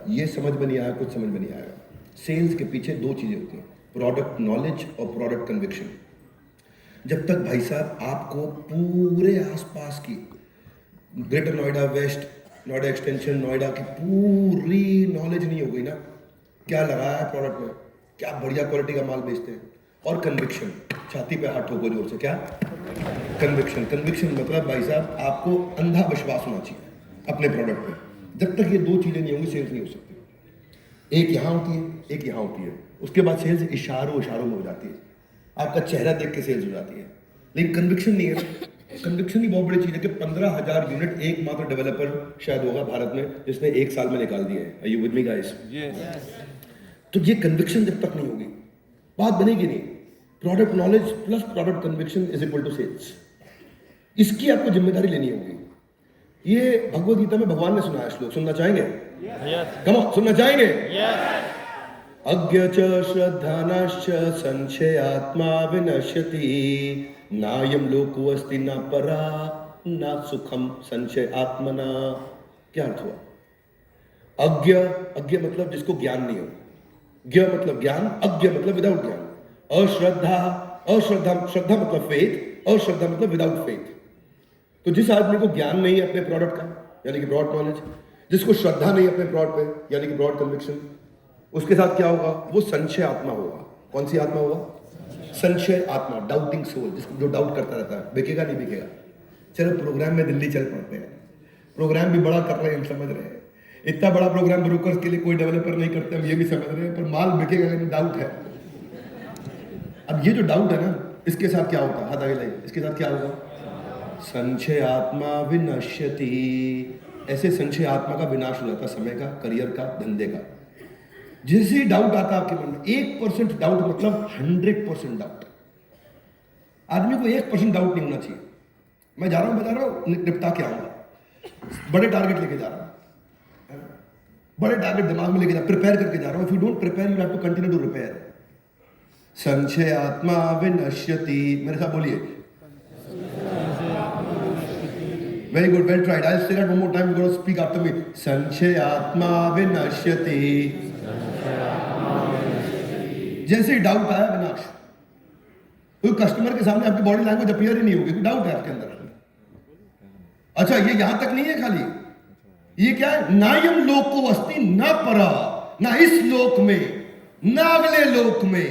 ये समझ में नहीं आया, कुछ समझ में नहीं आएगा। सेल्स के पीछे दो चीज़ें होती हैं, प्रोडक्ट नॉलेज और प्रोडक्ट कन्विक्शन। जब तक भाई साहब आपको पूरे आसपास की greater Noida west, Noida extension, Noida की पूरी नॉलेज नहीं हो गई ना, क्या लगाया है प्रोडक्ट में, क्या बढ़िया क्वालिटी का माल बेचते हैं, और कन्विक्शन, छाती पे हाथ ठोको जोर से, क्या कन्विक्शन। कन्विक्शन मतलब भाई साहब आपको अंधा विश्वास होना चाहिए अपने प्रोडक्ट पे। जब तक ये दो चीज़ें नहीं होंगी सेल्स नहीं हो सकती। एक यहाँ होती है, एक यहाँ होती है, उसके बाद सेल्स इशारों इशारों में हो जाती है, आपका चेहरा देख के सेल्स हो जाती है। लेकिन कन्विक्शन नहीं है। कन्विक्शन ही बहुत बड़ी चीज़ है कि 15,000 यूनिट एकमात्र डेवलपर शायद होगा भारत में जिसने एक साल में निकाल दिए हैं। Are you with me guys? तो ये कन्विक्शन जब तक नहीं होगी बात बनेगी नहीं। Product knowledge plus product conviction is equal to sales. इसकी आपको जिम्मेदारी लेनी होगी। ये भगवद गीता में भगवान ने सुनाया श्लोक, सुनना चाहेंगे? कम ऑन, सुनना चाहेंगे? अज्ञ च श्रद्धानाश्च संशयात्मा विनश्यति नायम लोको अस्ति न परा न सुखम संशय आत्मना। क्या अर्थ हुआ? अज्ञ, अज्ञ मतलब जिसको ज्ञान नहीं हो, ज्ञ मतलब ज्ञान, अज्ञ मतलब विदाउट ज्ञान। अश्रद्धा, अश्रद्धा श्रद्धा मतलब फेथ, अश्रद्धा मतलब विदाउट फेथ। तो जिस आदमी को ज्ञान नहीं है अपने प्रोडक्ट का यानी कि ब्रॉड नॉलेज, जिसको श्रद्धा नहीं है अपने प्रोडक्ट पे यानी कि ब्रॉड कन्विक्शन, उसके साथ क्या होगा? वो संशय आत्मा होगा। कौन सी आत्मा होगा? संशय आत्मा, डाउटिंग सोल, जिसको जो डाउट करता रहता है, बिकेगा नहीं बिकेगा। चलो प्रोग्राम में दिल्ली चल पड़ते हैं, प्रोग्राम भी बड़ा कर रहे हैं, हम समझ रहे हैं, इतना बड़ा प्रोग्राम ब्रोकर्स के लिए कोई डेवलपर नहीं करते, हम ये भी समझ रहे हैं, पर माल बिकेगा नहीं, डाउट है। अब ये जो डाउट है ना, इसके साथ क्या होता है? हाथ आगे लाइए, इसके साथ क्या होगा? संशय आत्मा विनश्यति। ऐसे संशय आत्मा का विनाश हो जाता, समय का, करियर का, धंधे का। जैसे ही डाउट आता आपके मन में, 1% डाउट मतलब 100% डाउट। आदमी को 1% डाउट नहीं होना चाहिए। मैं जा रहा हूं निपटा के आऊंगा, बड़े टारगेट लेके जा रहा हूं, बड़े टारगेट दिमाग में लेके जा, प्रिपेयर करके जा रहा हूं। If you don't prepare you have to continue to repair. संशय आत्मा विनश्यति, मेरे साथ बोलिए। Very good, well tried. I say that one more time, you gonna speak after me. संशय आत्मा विनश्यति। जैसे ही डाउट आया, विनाश। कोई कस्टमर के सामने आपकी बॉडी लैंग्वेज अपीयर ही नहीं होगी, डाउट है आपके अंदर। अच्छा, ये यहां तक नहीं है खाली, ये क्या है? नायम लोको अस्ति न परा, ना इस लोक में, ना अगले लोक में,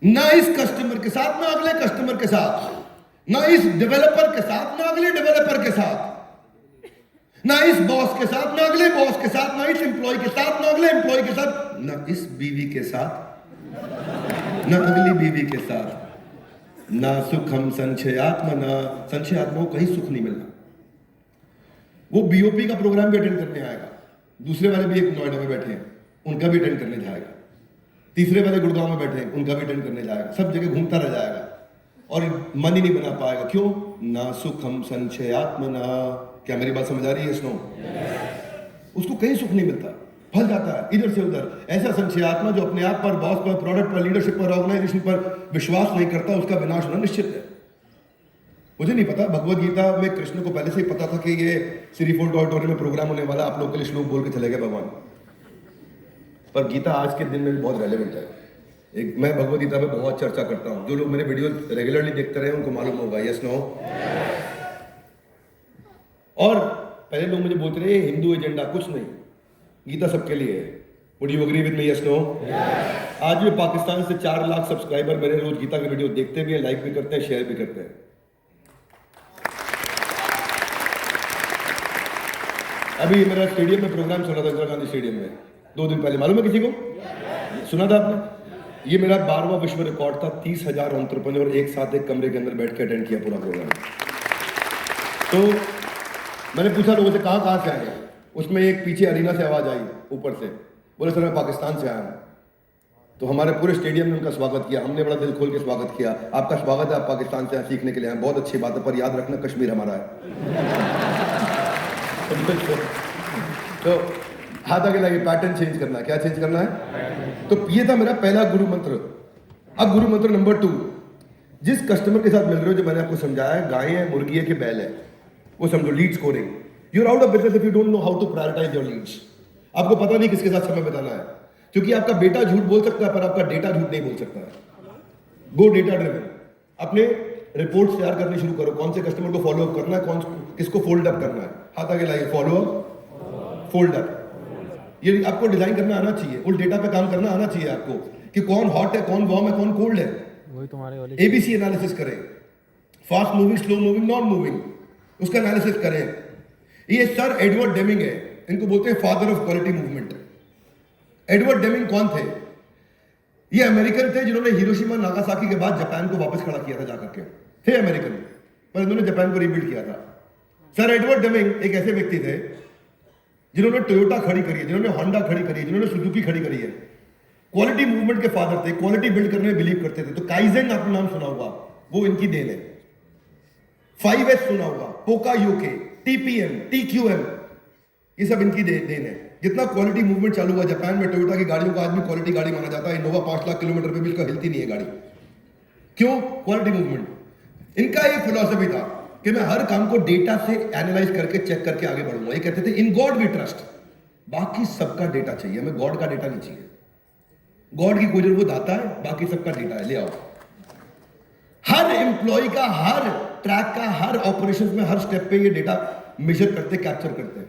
ना इस कस्टमर के साथ, ना अगले कस्टमर के साथ, ना इस डेवलपर के साथ, ना अगले डेवलपर के साथ, ना इस बॉस के साथ, ना अगले बॉस के साथ, ना इस एम्प्लॉय के साथ, ना अगले एम्प्लॉय के साथ, ना इस बीवी के साथ, ना अगली बीवी के साथ। ना सुखम संशय आत्मा, ना संशय आत्मा को कहीं सुख नहीं मिलना। वो बीओपी का प्रोग्राम भी अटेंड करने आएगा, दूसरे वाले भी एक नोएडा में बैठे हैं, उनका भी अटेंड करने जाएगा, तीसरे वाले गुड़गांव में बैठे हैं, उनका भी अटेंड करने जाएगा, सब जगह घूमता रह जाएगा और मन ही नहीं बना पाएगा। क्यों? ना सुखम संशय आत्मना। क्या मेरी बात समझ आ रही है? स्नो, उसको कहीं सुख नहीं मिलता, फंस जाता है इधर से उधर। ऐसा संशय आत्मा जो अपने आप पर, बॉस पर, प्रोडक्ट पर, लीडरशिप पर, ऑर्गेनाइजेशन पर विश्वास नहीं करता, उसका विनाश होना निश्चित है। मुझे नहीं पता, भगवद गीता में कृष्ण को पहले से ही पता था कि ये सिरीफोल्ड ऑडिटोरियम में प्रोग्राम होने वाला, आप लोग के लिए श्लोक बोल के चले गए भगवान। पर गीता आज के दिन में भी बहुत रेलेवेंट है। एक मैं भगवद गीता पे बहुत चर्चा करता हूँ, जो लोग मेरे वीडियो रेगुलरली देखते रहे उनको मालूम होगा। Yes no? और पहले लोग मुझे बोलते रहे हिंदू एजेंडा, कुछ नहीं, गीता सबके लिए है। Would you agree with me? Yes no? आज भी पाकिस्तान से 4 लाख सब्सक्राइबर मेरे रोज गीता के वीडियो देखते भी हैं, लाइक भी करते हैं, शेयर भी करते हैं। अभी मेरा स्टेडियम में प्रोग्राम चल रहा था, इंदिरा गांधी स्टेडियम में 2 दिन पहले, मालूम है किसी को? सुना था आपने? ये मेरा 12वां विश्व रिकॉर्ड था। 30,000 एंटरप्रेन्योर एक साथ एक कमरे के अंदर बैठ के अटेंड किया पूरा प्रोग्राम। तो मैंने पूछा लोगों से कहाँ से आए, उसमें एक पीछे अरीना से आवाज आई ऊपर से, बोले सर मैं पाकिस्तान से आया हूँ। तो हमारे पूरे स्टेडियम ने उनका स्वागत किया, हमने बड़ा दिल खोल के स्वागत किया। आपका स्वागत है, आप पाकिस्तान से सीखने के लिए आए, बहुत अच्छी बात है, पर याद रखना कश्मीर हमारा है। तो हाथ आगे लगे, पैटर्न चेंज करना है। क्या चेंज करना है? तो ये था मेरा पहला गुरु मंत्र। अब गुरु मंत्र नंबर 2, जिस कस्टमर के साथ मिल रहे हो, जो मैंने आपको समझाया है, गाय है, मुर्गी है कि बैल है, वो समझो lead scoring. You are out of business if you don't know how to prioritise your leads. आपको पता नहीं किसके साथ समय बिताना है, क्योंकि आपका बेटा झूठ बोल सकता है पर आपका डेटा झूठ नहीं बोल सकता है। गो डेटा ड्रिवन। अपने रिपोर्ट्स तैयार करनी शुरू करो, कौन से कस्टमर को फॉलो अप करना है, कौन किसको फोल्ड अप करना है। हाथ आगे लाइए, फॉलो अप, फोल्ड अप। ये आपको डिजाइन करना आना चाहिए, उस डेटा पे काम करना आना चाहिए आपको कि कौन हॉट है, कौन वार्म है, कौन कोल्ड है। वही तुम्हारे वाले एबीसी एनालिसिस करें, fast moving, slow moving, non moving, उसका एनालिसिस करें। ये सर एडवर्ड डेमिंग है, इनको बोलते हैं father of quality movement. Edward Deming कौन थे? ये अमेरिकन थे जिन्होंने हिरोशिमा नागासाकी के बाद जापान को वापस खड़ा किया था जाकर के। थे अमेरिकन, पर इन्होंने जापान को रीबिल्ड किया था। सर एडवर्ड डेमिंग एक ऐसे व्यक्ति थे जिन्होंने टोयोटा खड़ी करी है, जिन्होंने होंडा खड़ी करी है, जिन्होंने सुजुकी खड़ी करी है। क्वालिटी मूवमेंट के फादर थे, क्वालिटी बिल्ड करने में बिलीव करते थे। तो काइजेन आपने नाम सुना होगा, वो इनकी देन है। 5S सुना होगा, पोका यूके, TPM, TQM, ये सब इनकी देन है। जितना क्वालिटी मूवमेंट चालू हुआ जापान में, टोयोटा की गाड़ियों को आज भी क्वालिटी गाड़ी माना जाता है। इनोवा 5 लाख किलोमीटर पे भी इसका हिलती नहीं है गाड़ी। क्यों? Quality movement. इनका एक फिलॉसफी था कि मैं हर काम को डेटा से एनालाइज करके चेक करके आगे बढ़ूंगा। ये कहते थे इन गॉड वी ट्रस्ट। बाकी सबका डेटा चाहिए, हमें गॉड का डेटा नहीं चाहिए। गॉड की कोई वो दाता है, बाकी सबका डेटा है, ले आओ। हर एम्प्लॉय का, हर ट्रैक का, हर ऑपरेशन में, हर स्टेप पे ये डेटा मेजर करते, कैप्चर करते हैं।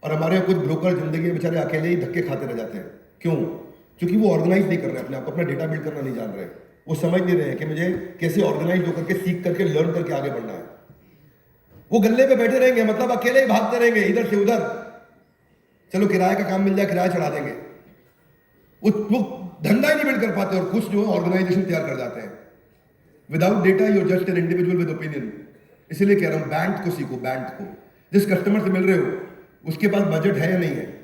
और हमारे यहाँ कुछ ब्रोकर जिंदगी में बेचारे अकेले ही धक्के खाते रह जाते हैं। क्यों? क्योंकि वो ऑर्गेनाइज नहीं कर रहे अपने आप को, अपना डेटा बिल्ड करना नहीं जान रहे। वो समझ नहीं रहे कि मुझे कैसे ऑर्गेनाइज होकर के, सीख करके, लर्न करके आगे बढ़ना है। वो गल्ले पे बैठे रहेंगे, मतलब अकेले ही भागते रहेंगे इधर से उधर। चलो किराए का काम मिल जाए, किराया चढ़ा देंगे। वो धंधा ही नहीं बिल्ड कर पाते और कुछ जो है ऑर्गेनाइजेशन तैयार कर जाते हैं। Without data you are just an individual with opinion. इसीलिए कह रहा हूं बैंक को सीखो, बैंक को। जिस कस्टमर से मिल रहे हो उसके पास बजट है या नहीं है,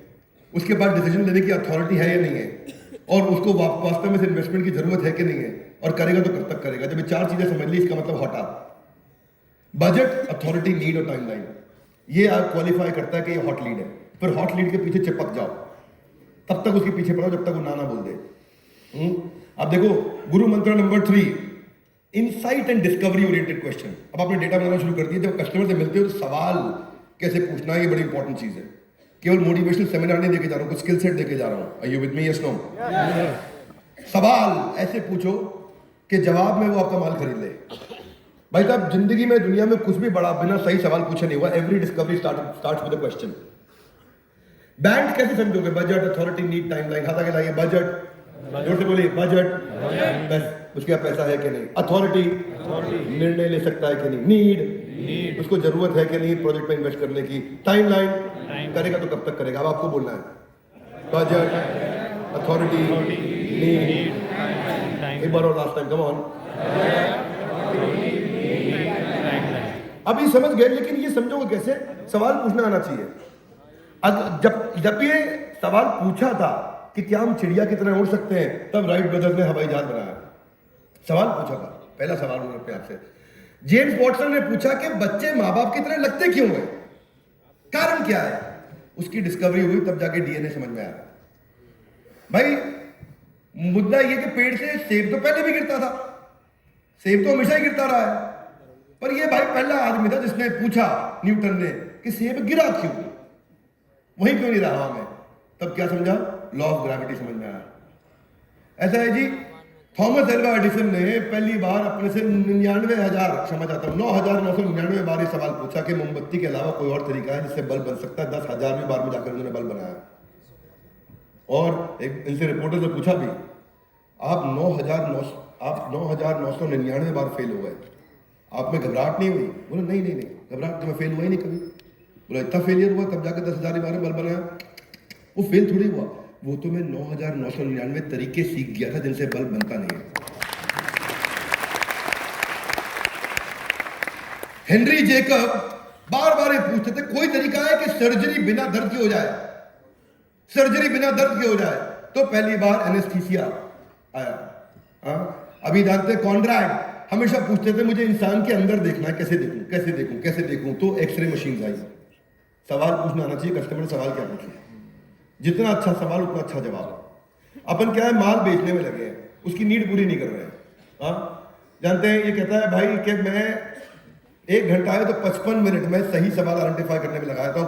उसके पास डिसीजन लेने की अथॉरिटी है या नहीं है, और उसको वास्तव में इन्वेस्टमेंट की जरूरत है कि नहीं है, और करेगा तो कब तक करेगा। जब ये 4 चीजें समझ ली, इसका मतलब हॉट आप बजट, अथॉरिटी, नीड और टाइमलाइन। ये आप क्वालिफाई करता है कि ये हॉट लीड है। फिर हॉट लीड के पीछे चिपक जाओ, तब तक उसके पीछे पड़ो जब तक वो ना बोल दे। अब देखो गुरु मंत्र number 3, insight and discovery oriented question. अब आपने डेटा बनाना शुरू कर दिया, जब कस्टमर से मिलते हो तो सवाल कैसे पूछना है, ये बड़ी इंपॉर्टेंट चीज है। केवल मोटिवेशनल सेमिनार नहीं देके जा रहा हूं, कुछ स्किल सेट देके जा रहा हूं। Are you with me? Yes, no? सवाल ऐसे पूछो कि जवाब में वो आपका माल खरीद ले। भाई साहब, जिंदगी में, दुनिया में कुछ भी बड़ा बिना सही सवाल पूछे नहीं हुआ। Every discovery starts with a question. Bank कैसे समझोगे? Budget, authority, need, timeline. हाथ आगे लाइए। बजट, जोर से बोलिए। बजट, उसके पास पैसा है कि नहीं। अथॉरिटी, निर्णय ले सकता है कि नहीं। नीड, उसको जरूरत है कि नहीं प्रोजेक्ट में इन्वेस्ट करने की। टाइमलाइन, करेगा तो कब तक करेगा। अब आपको बोलना है बजट, अथॉरिटी, नीड। एक बार और लास्ट टाइम, कम ऑन। अभी समझ गए, लेकिन ये समझोगे कैसे? सवाल पूछना आना चाहिए। जब ये सवाल पूछा था कि क्या हम चिड़िया की तरह उड़ सकते हैं, तब राइट ब्रदर्स ने हवाई जहाज बनाया। सवाल पूछा था, पहला सवाल उन्होंने प्यार से। जेम्स वॉटसन ने पूछा कि बच्चे माँ बाप की तरह लगते क्यों हैं, कारण क्या है? उसकी डिस्कवरी हुई, तब जाके डीएनए समझ में आया। भाई मुद्दा ये कि पेड़ से सेब तो पहले भी गिरता था, सेब तो हमेशा ही गिरता रहा है, पर ये भाई पहला आदमी था जिसने पूछा, न्यूटन ने, कि सेब गिरा क्यों, वहीं क्यों नहीं रहा हवा में। तब क्या समझा? लॉ ऑफ ग्रेविटी समझ में आया। ऐसा है जी, थॉमस एल्वा एडिसन ने पहली बार अपने से 9,999 बार ये सवाल पूछा कि मोमबत्ती के अलावा कोई और तरीका है जिससे बल्ब बन सकता है। 10,000वीं बार में जाकर उन्होंने बल्ब बनाया। और एक इनसे रिपोर्टर ने पूछा भी, आप 9,999 बार फेल हो गए, आप में घबराहट नहीं हुई? बोले नहीं, घबराहट तो मैं फेल हुआ ही नहीं कभी। बोला इतना फेलियर हुआ तब जाकर 10,000वीं बार में बल्ब बनाया? वो फेल थोड़ी हुआ, वो तो मैं 9,999 तरीके सीख गया था जिनसे बल्ब बनता नहीं है। हेनरी जेकब बार बार ये पूछते थे, कोई तरीका है कि सर्जरी बिना दर्द की हो जाए, सर्जरी बिना दर्द की हो जाए? तो पहली बार एनेस्थीसिया आया। अभी जानते कॉन्ड्रैड हमेशा पूछते थे, मुझे इंसान के अंदर देखना है, कैसे देखूं? तो एक्सरे मशीन आई। सवाल पूछना आना चाहिए, कस्टमर सवाल क्या पूछे, जितना अच्छा सवाल उतना अच्छा जवाब। अपन क्या है, माल बेचने में लगे हैं, उसकी नीड पूरी नहीं कर रहे हैं। जानते हैं, ये कहता है भाई कि मैं 1 घंटा है तो 55 मिनट में सही सवाल आइडेंटिफाई करने में लगाया था।